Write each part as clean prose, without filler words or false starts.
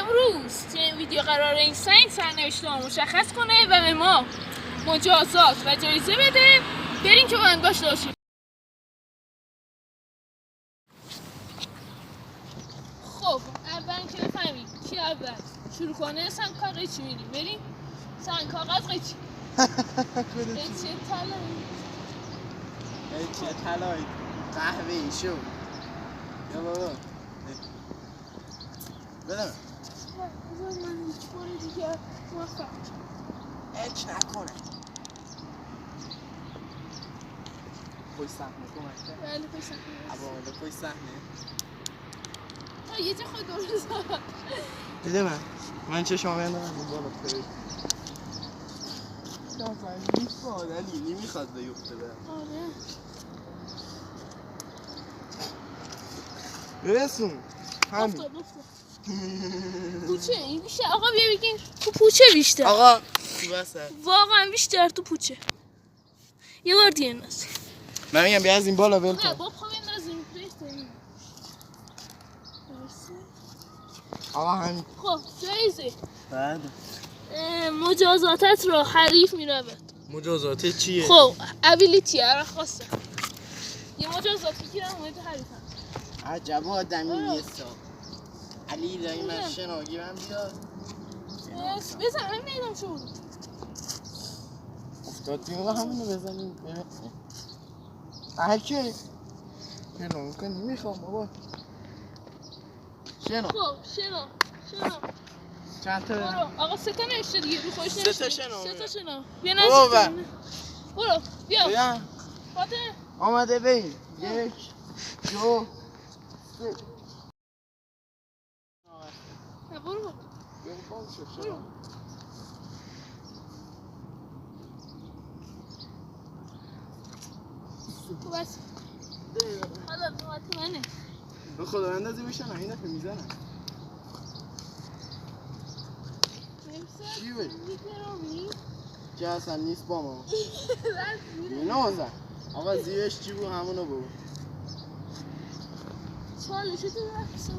امروز توی این ویدیو قراره این سنگ سرنوشت رو مشخص کنه و به ما مجازات و جایزه بده. بریم که با هم داشته باشیم. خب اول که بفهمیم کی اول شروع کنه. سنگ‌ها قیچی میریم. بریم سنگ‌ها قیچی قیچی چه طلایی قهوه‌ای شو. یا بابا بدم من هیچ بار دیگه موفق هیچ نکنه. پشت صحنه کمک بله پشت صحنه. اولا پشت صحنه یه جا خود درست بده من چشم بندازم این بالا برید. دافعه نیست علی نمیخواد بیفته برم. آره برسون همین پوچه این بیشتر. آقا بیا بگیم تو پوچه بیشتر. آقا تو وسط واقعا بیشتر تو پوچه. یه بار دیگه ناز من میگم بیا از این بالا ول نه کن. با پا بندازیم برسیم. آقا همین خب جایزه بعد مجازاتت را حریف میرود. مجازات چیه؟ خب ابیلیتی هر خاصه یه مجازات میگیرم مورد حریفم. عجب آدمی نیست علی دایی من شناگیرم بیاد بزن همین نیدم شد افتاد دیگه همینو بزنیم هرکی شنو میکنی میخوام بابا شنو. خب شنو چند تا برو. آقا سه تا نوشته دیگه رو خودش سه تا نوشته. شنو سه تا شنو. بیا برو نزدیک. برو بیا فاطمه آمده بین 1 2 3 برو برو. بس حالا نوبت منه. به خدا اندازی بشن این دفعه میزنن چی بایی؟ که اصلا نیست با ما اینو بزن آقا زیرش چی بود همونو بود چالشه تو رفت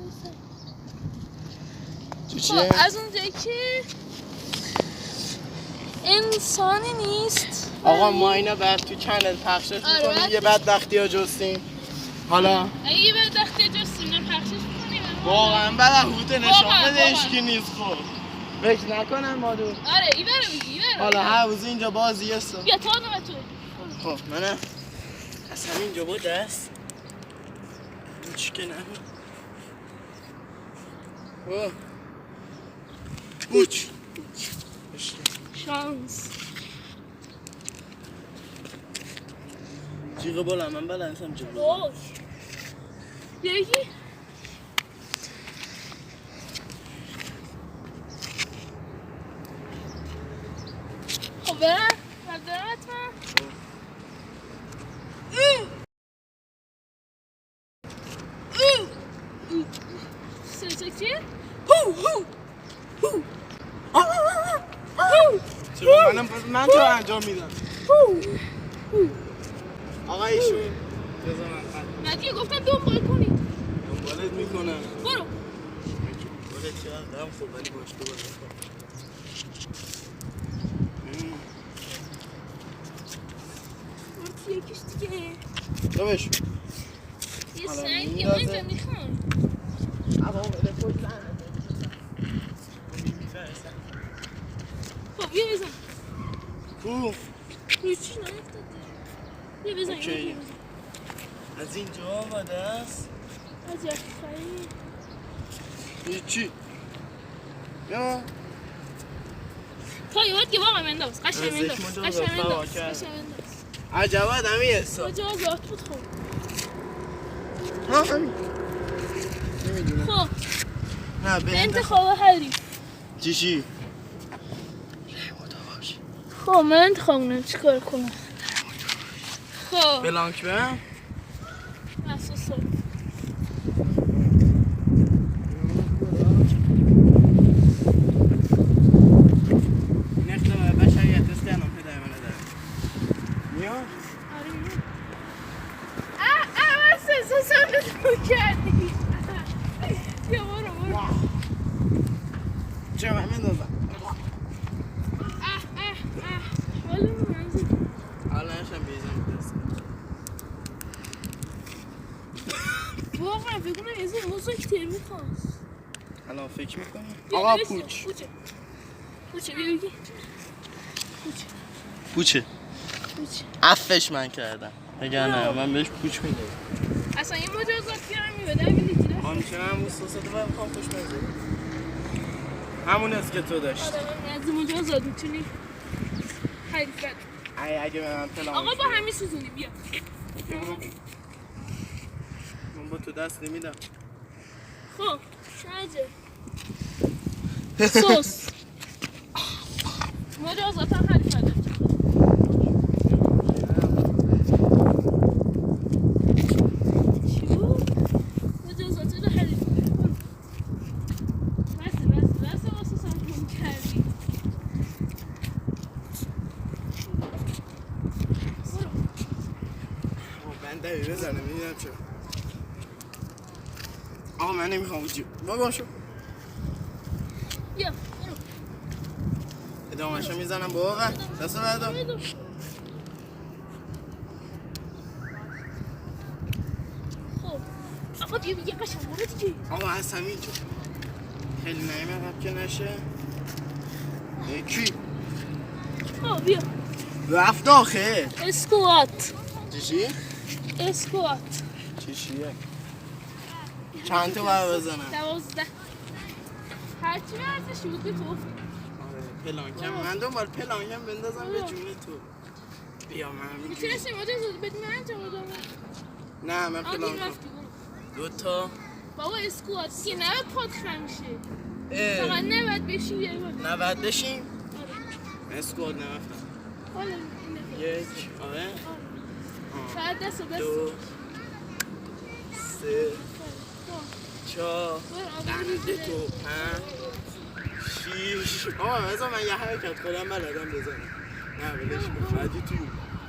چیه؟ از اونجایی که انسانی نیست. آقا ما اینا بعد تو چنل پخشش میکنیم یه بدبختی ها جستیم حالا اگه یه بدبختی جستیم نه پخشش میکنیم واقعا بدبختی نشان بده اشکی نیست. خب فکر نکنن مادو. آره ایبره میگی حالا هر روز اینجا بازی هستم. بیا تا نوبت تو. خب منم از همینجا با دست هیچ که نبود بوچ شانس جیغه بالا من بلنسم جیغه باش یکی خب برم حتما چیه؟ چرا من تو انجام میدم آقا ایشون بذار من ندیه گفتم دنبال کنید دنبالت میکنم برو دنبالت چقدر دارم خوب ولی باش تو بازم برو یکیش دیگه دوش یه سنگ یه اینجا میخوام اما بده پشت زن خب بیا بزن کو روی چی نایفتاده بیا بزن اوکی از اینجا آمده است از یک خواهی هیچی بیا تا یه باید که واقعا منداز قشنگ منداز عجب آدمی هستا مجازات بود خب ها همین نمیدونم خب نه به انتخاب حریف چی؟ خب من انتخاب کنم چیکار کنم خب بلانک برم محسوس نختم بشریت استعلام پدر منه دارم میاد؟ آره میاد من سنساسم رو کردی بیا برو الان فکر میکنی؟ بیا آقا ببین. پوچ پوچه بیا بگی. پوچه عفش من کردم اگر نه من بهش پوچ میدم اصلا این مجازات گرم میبده ابیلیتی داشت آنچه هم بود سوسته باید میخوام خوش مزه همون است که تو داشت آره من از مجازات میتونی حریفت اگه من پلان آقا با همین سوزونی بیا من با تو دست نمیدم خب شاجه سوس مجازات هم حریفت داشت چی بود؟ مجازات رو حریفت بسه واسه سامون کردی من دوی بزنم میدونم چرا آقا من نمیخوام وجود بابا شو بیا ادامهشو میزنم بابا دست بردم خب آقا بیا بیا قشنگ برو دیگه آقا از همینجا خیلی نمیدم که نشه کی؟ خب بیا رفت آخه اسکوات چی؟ اسکوات چیه؟ چند تا باید بزنم؟ 12 هرچی ورزشی بود به تو پلانکم من دنبال پلانکم بندازم به جون تو بیا من میتونستی مجازات بدی من انجام بدم نه من آگین پلانکم رفتی برو 2 تا بابا اسکوات که نباید پات خم میشه فقط نباید بشین یه بار 90 بشیم اسکواد نرفتم حالا یک آره فقط دست و دست 2 3 4 دنده تو 5 6 آقا بذار من یه حرکت خودم بلدم بزنم نه ولش کن فردی توی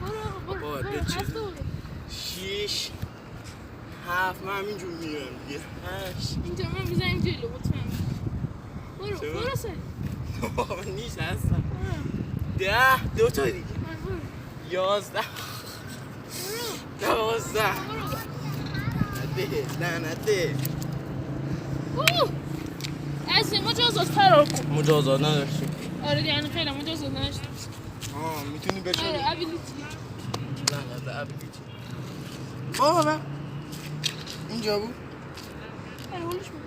برو بابا برو ده چیز هفته برو 6 7 من همینجور میرم دیگه 8 اینجا من بزنیم جلو مطمئن برو چرا؟ برو سر بابا من نیست هستم 10 2 تا دیگه برو 11 12 برو لعنته از این مجازات فرار کن مجازات نداشتیم آره یعنی خیلی مجازات نداشتیم میتونی بشونی آره ابیلیتی لعنته ابیلیتی بابا من اینجا بود آره هولش بود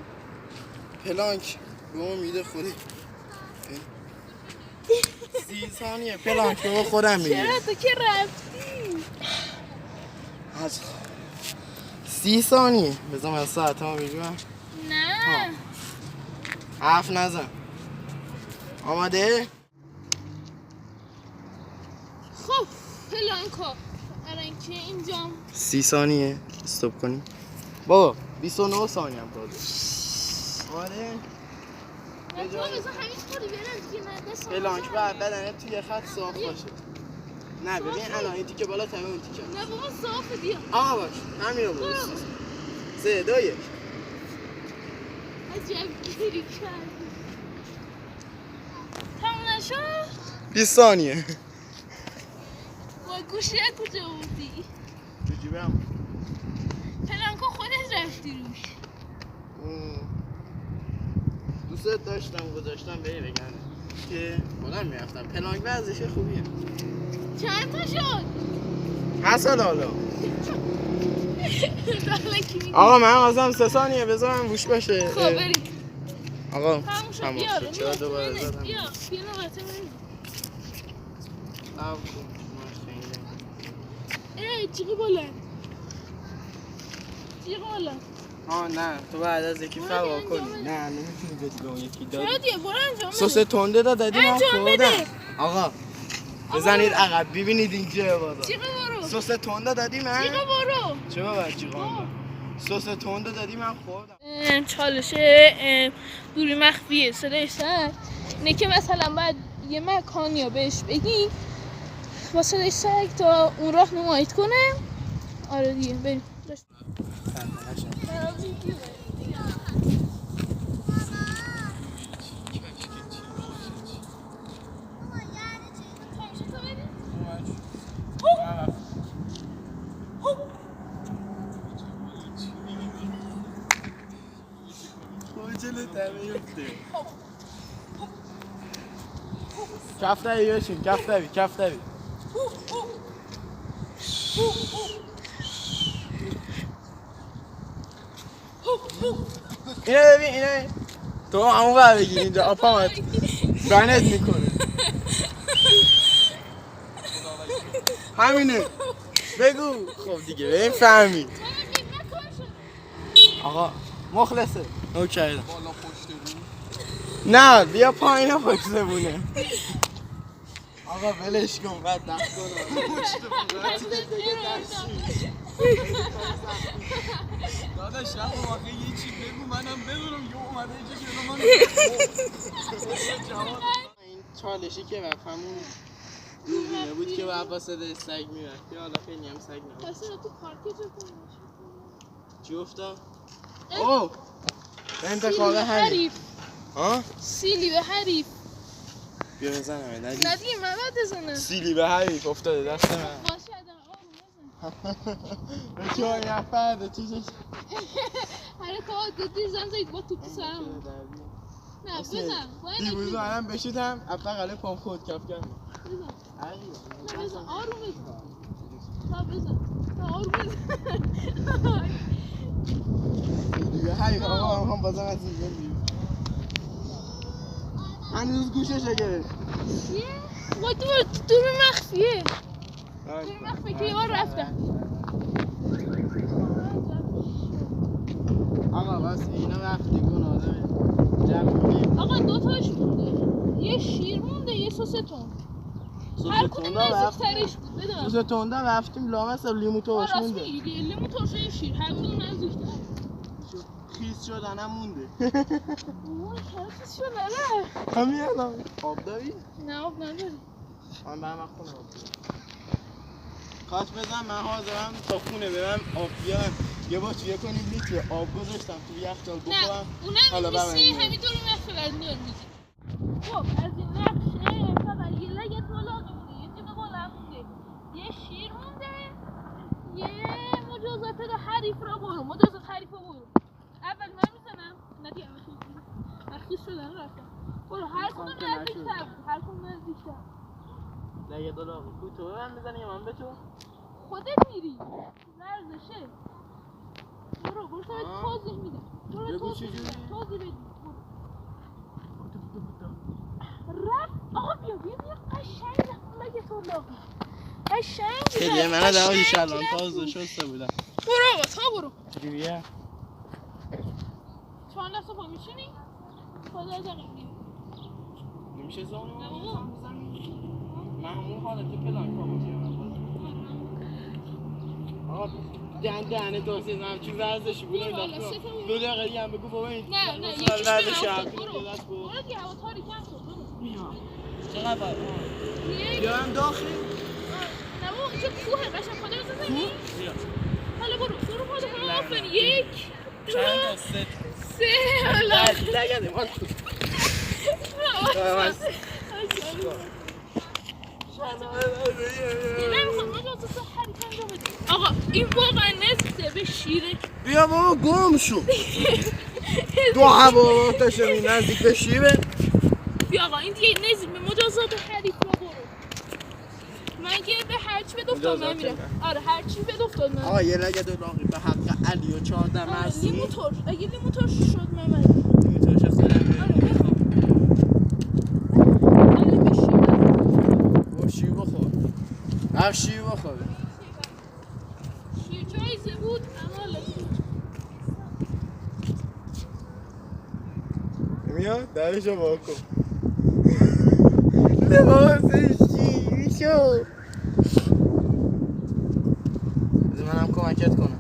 پلانک به امید خودی 30 ثانیه پلانک به خودم میگه چرا تو که رفتی از 30 ثانیه بذار من ساعت ها بگیرم نه حرف نزن آماده؟ خب پلانکا الان که اینجا 30 ثانیه استوب کنیم بابا 29 ثانیه هم تازه آماده؟ تو بذار همین خوری برم دیگه نه دست پلانک بعد بدنه توی خط صاف باشه نه ببین الان این تیکه بالا تمام اون تیکه نه بابا صافه بیا آقا باش همین رو برو 3 2 1 عجب گیری کردی تموم نشد 20 ثانیه با گوشی کجا بودی تو جیبم پلانکا خودت رفتی روش دوست داشتم گذاشتم بری بگن که خودم میرفتم پلانک ورزش خوبیه چند تا شد حسن حالا آقا من آزم 3 ثانیه بذارم روش باشه خب بریم آقا تموم شد تموم بیا شد چرا دوباره زدم بیا نوبته من جیغ بلند جیغ بلند نه تو بعد از یکی فرار کنی نه نمیتونی بدی به اون یکی داد چرا دیگه برو انجام بده سس تنده دادی من انجام بده. خوردم آقا بزنید عقب ببینید اینجا بابا جیغ برو سس تنده دادی من جیغ برو چرا باید جیغام سس تنده دادی من خوردم چالش دوری مخفیه صدای سر اینه که مثلا باید یه مکانی رو بهش بگی با صدای سگ تا اون راهنماییت کنه آره دیگه بریم جلو کفتری بشین کفتری اینه ببین اینه تو همون بر بگیر اینجا آپامت گانت میکنه همینه بگو خب دیگه ببین فهمید آقا مخلصه اوکی نه بیا پایین پشت بونه آقا ولش کن بعد دست کنم داداش رفت واقعا یه چی بگو منم بدونم یه اومده اینجا جلو من این چالشی که وقت همون دوربینه بود که باید با صدای سگ میرفت که حالا خیلی هم سگ نمید پس تو پارکی چه کنی؟ چی افتاد؟ اوه انتخاب حریف ها؟ سیلی به حریف بیا بزنم ندی؟ نه دیگه من باید بزنم سیلی به حریف افتاده دست من باشه آروم بزن به چه های نفرده چیزش حرکات دو زن زید با توپ سرم نه بزن دیروز منم بشیدم ابقاله پام خود کف کردم بزن نه بزن آروم بزن تا بزن تا آروم بزن سیلی به حریف آقا هم بازم از این بیرون هنوز گوشش گرفت چیه؟ با دور مخفیه دور مخفیه که یه بار رفتم آقا بس اینا رفتگون آدمه جمع کنیم آقا دوتاش مونده یه شیر مونده یه سس تون هر کدوم نزدیکترش بود بدون سس تونده رفتیم لامس لیمو ترش راست مونده میگی لیمو ترش و شیر هر کدوم نزدیکتر خیس شدنم مونده اوه خیلی شد نره همین الان آب داری؟ نه آب نداری من برم خونه آب خواست بزن من حاضرم تا خونه برم آب بیارم یه بطریه کنیم لیتر آب گذاشتم تو یخچال بخورم نه اونم میسی همین دور مخفی برمیار میگی خب از این نقشه فقط یه لگت بالا مونده یه تیمه بالا مونده یه شیر مونده یه مجازات حریف را برو مجازات حریف را برو اول من میزنم نه دیگه مخیص شدن رفتم برو هر کدوم نزدیکتر بود هر کدوم نزدیکتر لگه دلاغی کوی تو به من میزنی یا من به تو؟ خودت میری ورزشه برو تو توضیح میدم بگو چی جوری؟ توضیح بدیم رفت آقا بیا قشنگ رفت لگه تو لاغی قشنگ خیلی منه دمایی شلان تازه شسته بودم برو آقا تا برو چجوریه؟ چهار دست پا میشینی؟ خدا دقیق میری نمیشه زانو نه بابا من همون حالت پلان پا میگیرم آقا دهنه توسیه نم چی ورزشی بود برو حالا سه تا برو 2 دقیقه دیگه هم بگو بابا این نه یکیش ورزشی برو هم برو دیگه هوا تاریک نشد برو میام چقدر باید یک بیارم داخل نه بابا اینجا کوهه قشنگ خدا رو بزنی بیا حالا برو پاده کنم آفرین یک چند سه حالا لگه من آقا این واقعا نزده به شیره بیا بابا گم شو دو هوا تشمی نزدیک به شیره بیا آقا این دیگه نزدیک به مجازات حریف را برو من که به هرچی بد افتاد من میرم آره هرچی بد افتاد من آقا یه لگه دلاغی به حق علی و 14 مرسی لیمو ترش اگه لیمو ترش شد من لیمو ترش خودم شیر بخور رفت شیر بخور شیر جایزه بود اما لطفی میاد درشو با کن لباس شیر شو منم کمکت کنم